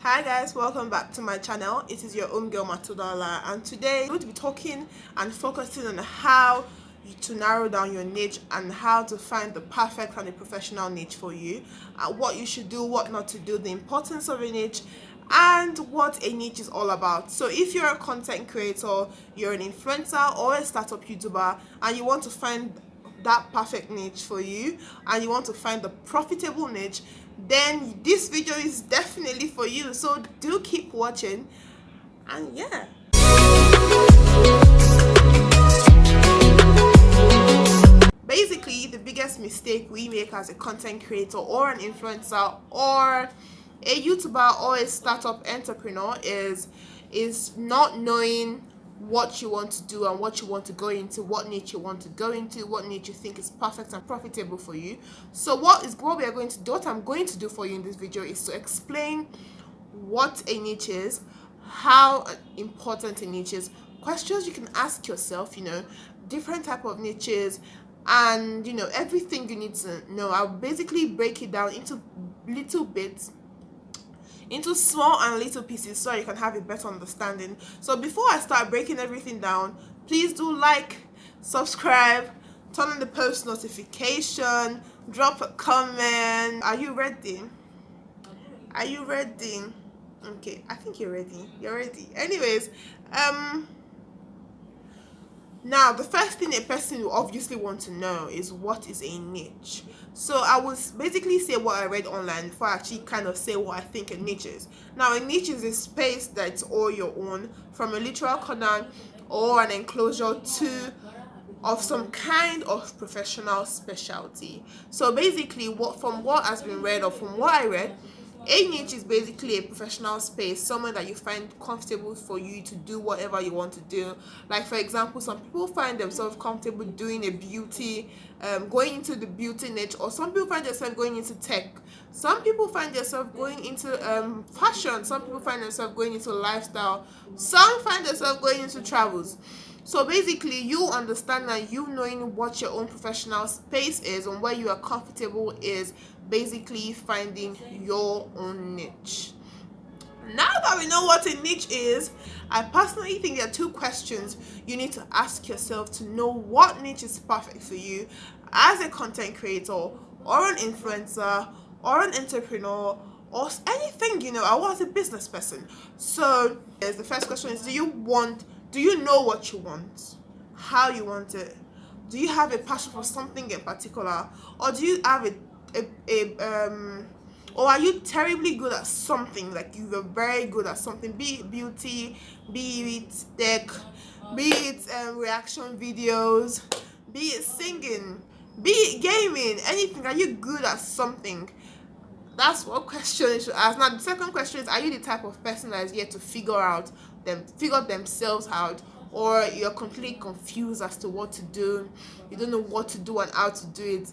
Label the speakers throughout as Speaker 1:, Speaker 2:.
Speaker 1: Hi guys, welcome back to my channel. It is your own girl Matudala, and today I'm going to be talking and focusing on how to narrow down your niche and how to find the perfect and the professional niche for you, what you should do, what not to do, the importance of a niche, and what a niche is all about. So if you're a content creator, you're an influencer or a startup YouTuber, and you want to find that perfect niche for you and you want to find the profitable niche, then this video is definitely for you. So do keep watching, and yeah. Basically, the biggest mistake we make as a content creator or an influencer or a YouTuber or a startup entrepreneur is not knowing what you want to do and what you want to go into, what niche you want to go into, what niche you think is perfect and profitable for you. So what I'm going to do for you in this video is to explain what a niche is, how important a niche is, questions you can ask yourself, different type of niches, and everything you need to know. I'll basically break it down into little bits, into small and little pieces, so you can have a better understanding. So before I start breaking everything down, please do like, subscribe, turn on the post notification, drop a comment. Are you ready? Okay, I think you're ready. Anyways, now the first thing a person will obviously want to know is what is a niche. So I will basically say what I read online before I actually kind of say what I think a niche is. Now, a niche is a space that's all your own, from a literal corner or an enclosure to of some kind of professional specialty. So basically, from what has been read or from what I read, a niche is basically a professional space, somewhere that you find comfortable for you to do whatever you want to do. Like, for example, some people find themselves comfortable doing a beauty, going into the beauty niche, or some people find themselves going into tech. Some people find themselves going into fashion. Some people find themselves going into lifestyle. Some find themselves going into travels. So basically, you understand that you knowing what your own professional space is and where you are comfortable is basically finding your own niche. Now that we know what a niche is, I personally think there are two questions you need to ask yourself to know what niche is perfect for you as a content creator or an influencer or an entrepreneur or anything, or as a business person. So the first question is, do you know what you want, how you want it? Do you have a passion for something in particular, or do you have or are you terribly good at something? Like, you are very good at something, be it beauty, be it tech, be it reaction videos, be it singing, be it gaming, anything. Are you good at something? That's what question you should ask. Now, the second question is, are you the type of person that is yet to figure themselves out, or you're completely confused as to what to do? You don't know what to do and how to do it.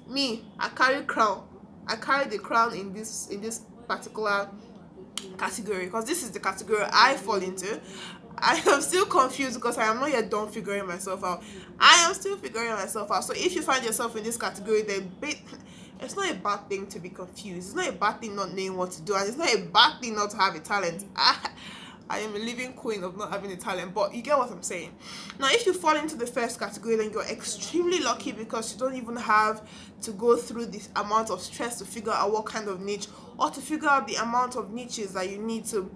Speaker 1: Me, I carry the crown in this particular category, because this is the category I fall into. I am still confused because I am not yet done figuring myself out. I am still figuring myself out. So if you find yourself in this category, then it's not a bad thing to be confused. It's not a bad thing not knowing what to do, and it's not a bad thing not to have a talent. I am a living queen of not having a talent, but you get what I'm saying. Now, if you fall into the first category, then you're extremely lucky, because you don't even have to go through this amount of stress to figure out what kind of niche, or to figure out the amount of niches that you need to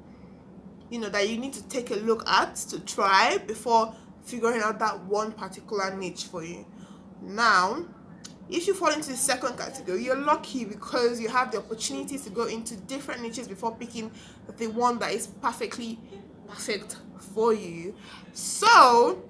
Speaker 1: take a look at, to try before figuring out that one particular niche for you. Now, if you fall into the second category, you're lucky, because you have the opportunity to go into different niches before picking the one that is perfect for you. So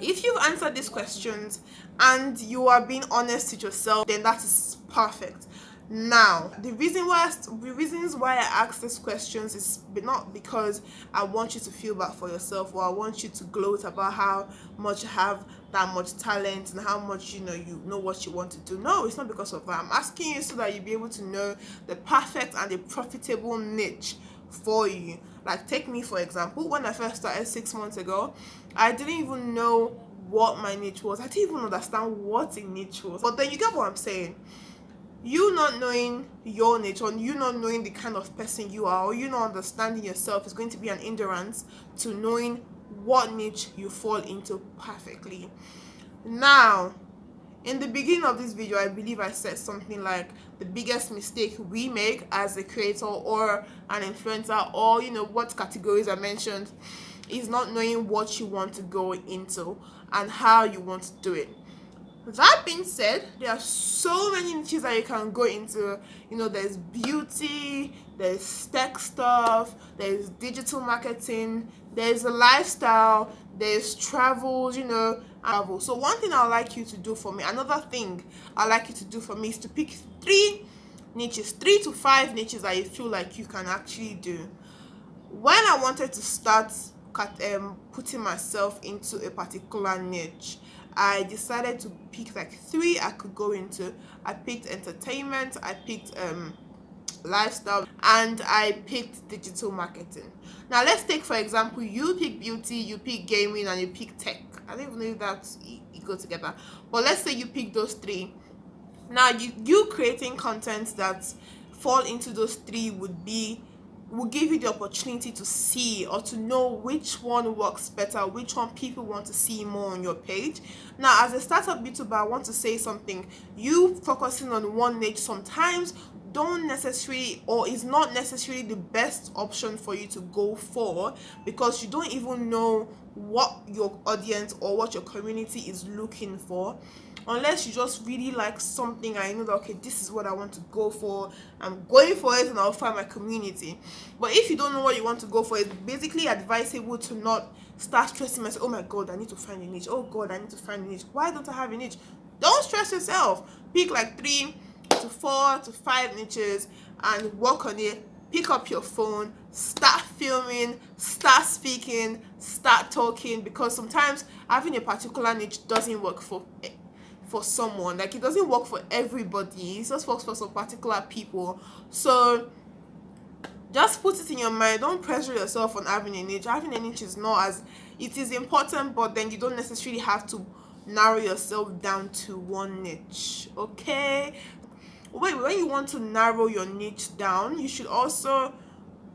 Speaker 1: if you've answered these questions and you are being honest with yourself, then that is perfect. Now, the reasons why I ask these questions is not because I want you to feel bad for yourself, or I want you to gloat about how much you have that much talent and how much you know what you want to do. No, it's not because of that. I'm asking you so that you'll be able to know the perfect and the profitable niche for you. Like, take me for example. When I first started 6 months ago, I didn't even know what my niche was. I didn't even understand what a niche was. But then you get what I'm saying. you not knowing your niche, or you not knowing the kind of person you are, or you not understanding yourself is going to be an hindrance to knowing what niche you fall into perfectly. Now, in the beginning of this video, I believe I said something like the biggest mistake we make as a creator or an influencer, or what categories I mentioned, is not knowing what you want to go into and how you want to do it. That being said, there are so many niches that you can go into. There's beauty, there's tech stuff, there's digital marketing, there's a lifestyle, there's travels, travel. So one thing I'd like you to do for me, another thing I'd like you to do for me, is to pick 3 to 5 niches that you feel like you can actually do. When I wanted to start putting myself into a particular niche, I decided to pick like 3 I could go into. I picked entertainment, I picked lifestyle, and I picked digital marketing. Now let's take, for example, you pick beauty, you pick gaming, and you pick tech. I don't even know if that's go together, but let's say you pick those 3. Now you creating content that fall into those 3 will give you the opportunity to see or to know which one works better, which one people want to see more on your page. Now, as a startup YouTuber, I want to say something. You focusing on one niche sometimes don't necessarily, or is not necessarily, the best option for you to go for, because you don't even know what your audience or what your community is looking for, unless you just really like something and you know that, okay, this is what I want to go for, I'm going for it, and I'll find my community. But if you don't know what you want to go for, it's basically advisable to not start stressing myself. Oh my god, I need to find a niche. Oh god, I need to find a niche. Why don't I have a niche? Don't stress yourself. Pick like 3 to 4 to 5 niches and work on it. Pick up your phone, start filming, start speaking, start talking, because sometimes having a particular niche doesn't work for someone. Like, it doesn't work for everybody. It just works for some particular people. So just put it in your mind. Don't pressure yourself on having a niche. Having a niche is not as, it is important, but then you don't necessarily have to narrow yourself down to one niche. Okay, when you want to narrow your niche down, you should also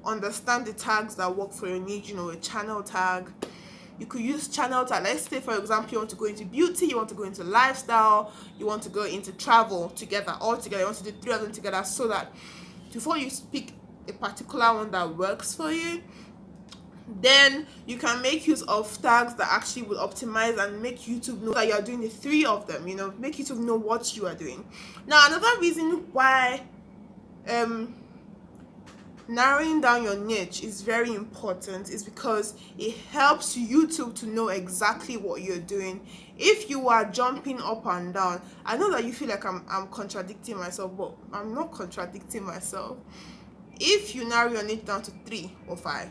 Speaker 1: understand the tags that work for your niche. A channel tag. You could use channel tag. Let's say, for example, you want to go into beauty, you want to go into lifestyle, you want to go into travel all together. You want to do 3 of them together, so that before you pick a particular one that works for you, then you can make use of tags that actually will optimize and make YouTube know that you're doing the 3 of them. Make YouTube know what you are doing. Now, another reason why narrowing down your niche is very important is because it helps YouTube to know exactly what you're doing. If you are jumping up and down, I know that you feel like I'm contradicting myself, but I'm not contradicting myself. If you narrow your niche down to 3 or 5,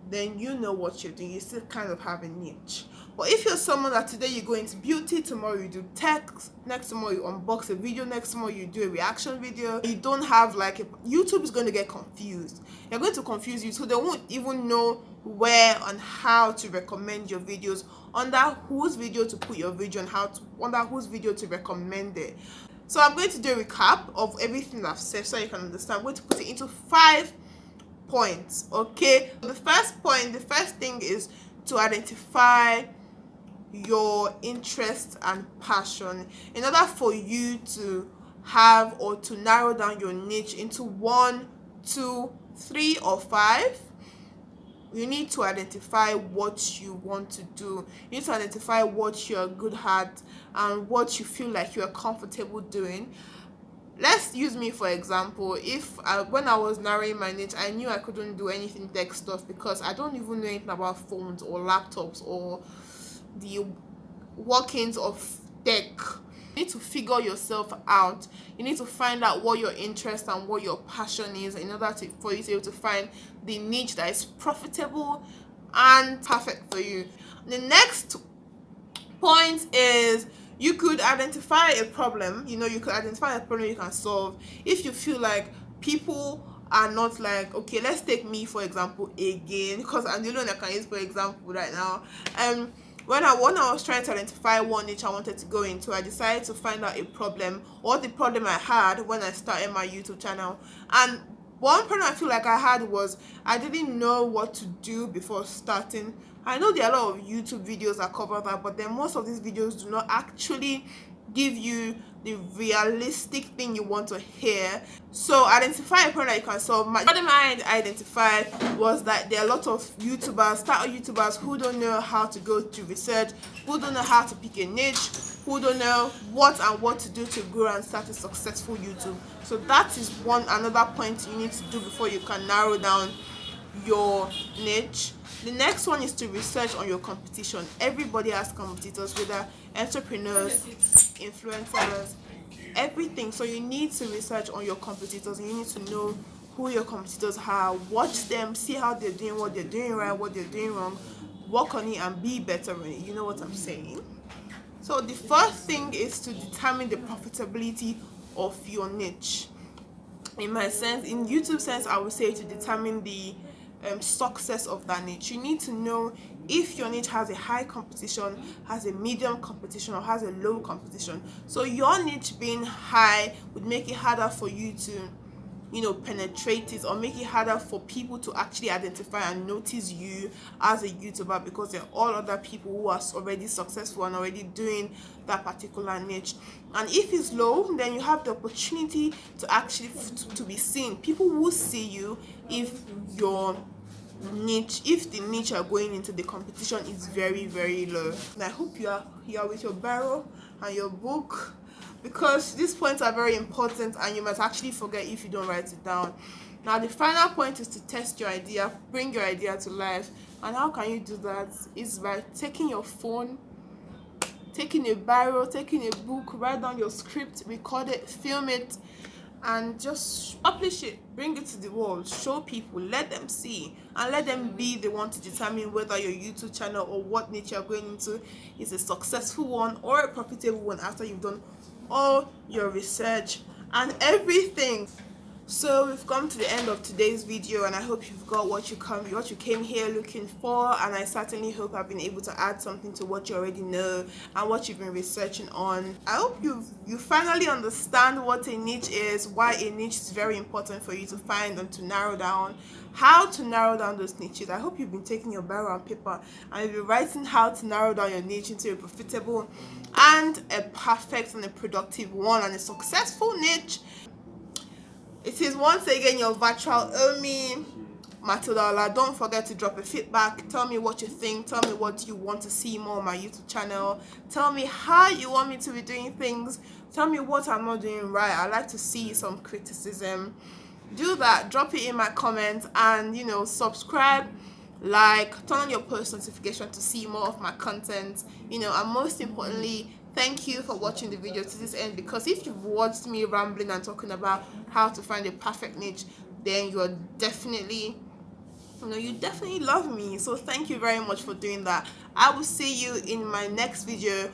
Speaker 1: then you know what you're doing. You still kind of have a niche. But if you're someone that today you go into beauty, tomorrow you do tech, next tomorrow you unbox a video, next tomorrow you do a reaction video, you don't have like YouTube is going to get confused. You're going to confuse you, so they won't even know where and how to recommend your videos, under whose video to put your video, and under whose video to recommend it. So I'm going to do a recap of everything I've said so you can understand. I'm going to put it into 5 points. Okay, the first thing is to identify your interest and passion. In order for you to have or to narrow down your niche into 1, 2, 3 or 5, you need to identify what you want to do. You need to identify what you're good at and what you feel like you're comfortable doing. Let's use me for example. When I was narrowing my niche, I knew I couldn't do anything tech stuff because I don't even know anything about phones or laptops or the workings of tech. You need to figure yourself out. You need to find out what your interest and what your passion is in order for you to be able to find the niche that is profitable and perfect for you. The next point is you could identify a problem. You could identify a problem you can solve. If you feel like people are not like, okay, let's take me for example again, because I'm the only one that can use for example right now. When I was trying to identify one niche I wanted to go into, I decided to find out a problem, or the problem I had when I started my YouTube channel. And one problem I feel like I had was I didn't know what to do before starting. I know there are a lot of YouTube videos that cover that, but then most of these videos do not actually give you the realistic thing you want to hear. So identify a problem that you can solve. My problem I identified was that there are a lot of YouTubers, start YouTubers, who don't know how to go to research, who don't know how to pick a niche, who don't know what to do to grow and start a successful YouTube. So that is another point you need to do before you can narrow down your niche. The next one is to research on your competition. Everybody has competitors, whether entrepreneurs, influencers, everything. So you need to research on your competitors, and you need to know who your competitors are. Watch them, see how they're doing, what they're doing right, what they're doing wrong. Work on it and be better in it. You know what I'm saying? So the first thing is to determine the profitability of your niche. In YouTube sense, I would say to determine the success of that niche. You need to know if your niche has a high competition, has a medium competition, or has a low competition. So your niche being high would make it harder for you to penetrate it, or make it harder for people to actually identify and notice you as a YouTuber, because there are all other people who are already successful and already doing that particular niche. And if it's low, then you have the opportunity to actually to be seen. People will see you if the niche you're going into, the competition is very, very low. And I hope you are here with your barrel and your book, because these points are very important and you might actually forget if you don't write it down. Now the final point is to test your idea, bring your idea to life. And how can you do that? Is by taking your phone, taking a barrel, taking a book, write down your script, record it, film it, and just publish it. Bring it to the world, show people, let them see, and let them be the one to determine whether your YouTube channel or what niche you're going into is a successful one or a profitable one after you've done all your research and everything. So we've come to the end of today's video, and I hope you've got what you came here looking for, and I certainly hope I've been able to add something to what you already know and what you've been researching on. I hope you finally understand what a niche is, why a niche is very important for you to find and to narrow down, how to narrow down those niches. I hope you've been taking your barrel and paper and you've been writing how to narrow down your niche into a profitable and a perfect and a productive one and a successful niche. It is once again your virtual Omi, Matilda. Don't forget to drop a feedback. Tell me what you think. Tell me what you want to see more on my YouTube channel. Tell me how you want me to be doing things. Tell me what I'm not doing right. I'd like to see some criticism. Do that. Drop it in my comments, and subscribe, like, turn on your post notification to see more of my content. And most importantly, thank you for watching the video to this end, because if you've watched me rambling and talking about how to find a perfect niche, then you definitely love me. So thank you very much for doing that. I will see you in my next video.